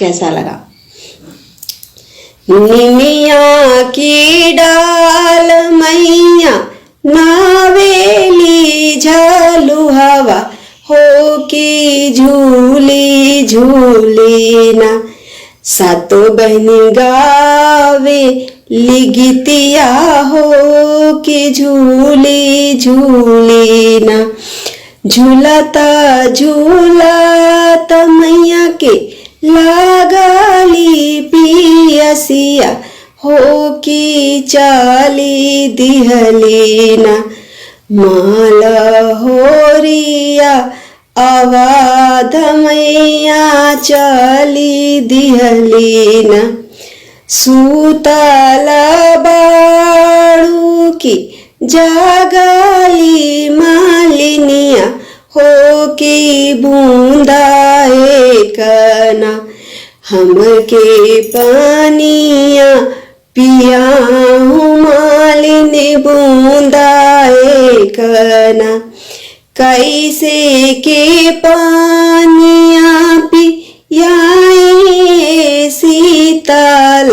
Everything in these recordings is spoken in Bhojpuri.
कैसा लगा। निमिया की डाल मैया नावेली झलु हवा हो की झूली झूली ना। सातो बहनी गावे लिगितिया हो की झूली झूली ना। झूलता झूलता मैया के लागली पियसिया हो की चाली दिहली ना। माल होरिया आवाध मैया चाली दिहली ना। सूतल बाड़ू की जागली मालिनिया हो की बूंदा एकना। हमके पानिया पिया मालिनी बूंदा एकना। कैसे के पानिया पियाए शीतल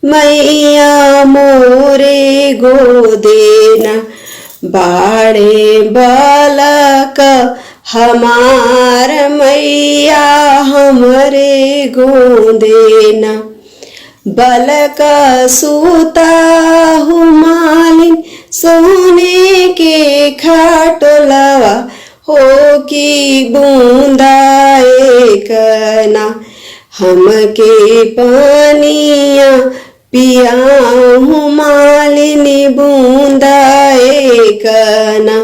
मैया मोरे गोदेना। बाड़े बालक हमार मैया हमरे गोदेना। बालक सूता हूँ मालिन सोने के खाटोलवा हो की बूंदा एकना। हमके पानिया पिया हूँ मालिनी बूंदा एकना।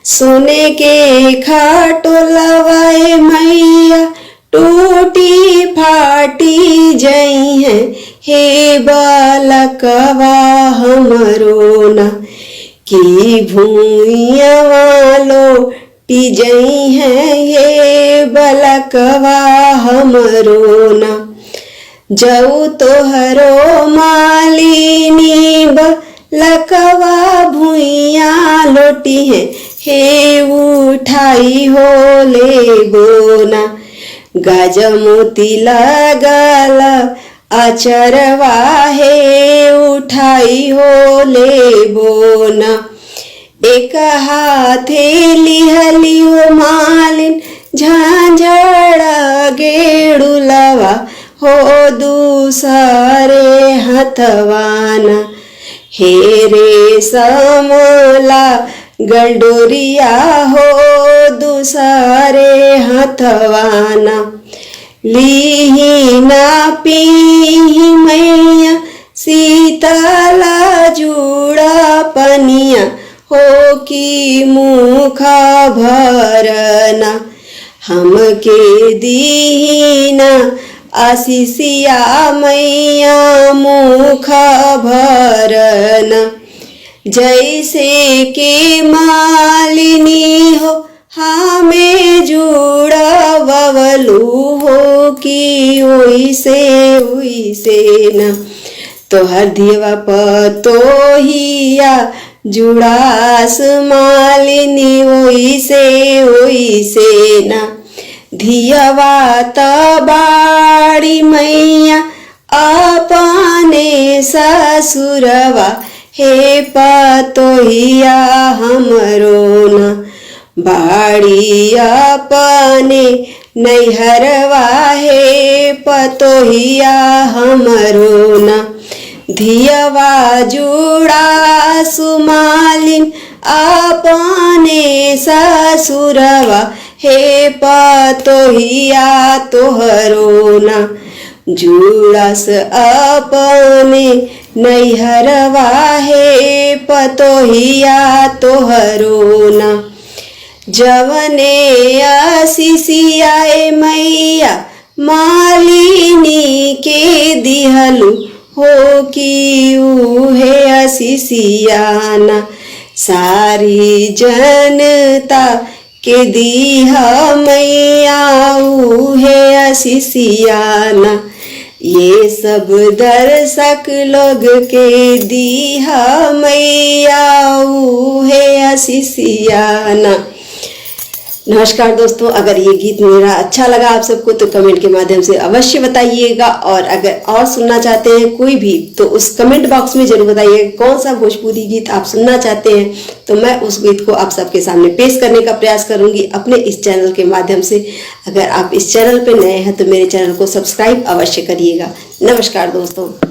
सोने के खाटोलवा मैया टूटी फाटी जई है हे बालकवा हमरो ना। की भूइया वालो टी जई है हे बालकवा हमरो ना। जऊ तोहरो मालिनी बालकवा भूइया लोटी है हे उठाई हो ले बोना। गाज मोती लगल आचरवा हे उठाई हो ले बोना। एक हाथे लिहली हो मालिन झांझड़ गेड़ुलवा हो दूसरे हथवाना। हे रे समला गलडोरिया हो दूसरे हथवाना। लीही ना पीही मैया शीतला जुड़ा पनिया हो की मुखा भरना। हमके दीना आशीषिया मैया मुखा भरना। जैसे के मालिनी हो हमें जुड़ा बवलू हो की ओइसे ना। तोहर दियवा पतोहिया जुड़ास मालिनी ओइसे ना। धियवा तबाड़ी मैया अपने ससुरवा हे पतोहिया हमरो ना। बाड़ी अपने नैहरवा हे पतोहिया हमरो ना। धियवा जुड़ा सुमालिन अपने ससुरवा हे पतोहिया तोहरो ना। जुड़ास अपने नैहरवा हे पतोहिया तोहरो ना। जवने आशीषियाए मैया मालिनी के दिहलु हो की उहे आशीषियाना। सारी जनता के दीहा मैया उहे आशीषियाना। ये सब दर्शक लोग के दीहा मैया उहे आशीषियाना। नमस्कार दोस्तों, अगर ये गीत मेरा अच्छा लगा आप सबको तो कमेंट के माध्यम से अवश्य बताइएगा, और अगर और सुनना चाहते हैं कोई भी तो उस कमेंट बॉक्स में जरूर बताइएगा कौन सा भोजपुरी गीत आप सुनना चाहते हैं, तो मैं उस गीत को आप सबके सामने पेश करने का प्रयास करूंगी अपने इस चैनल के माध्यम से। अगर आप इस चैनल पर नए हैं तो मेरे चैनल को सब्सक्राइब अवश्य करिएगा। नमस्कार दोस्तों।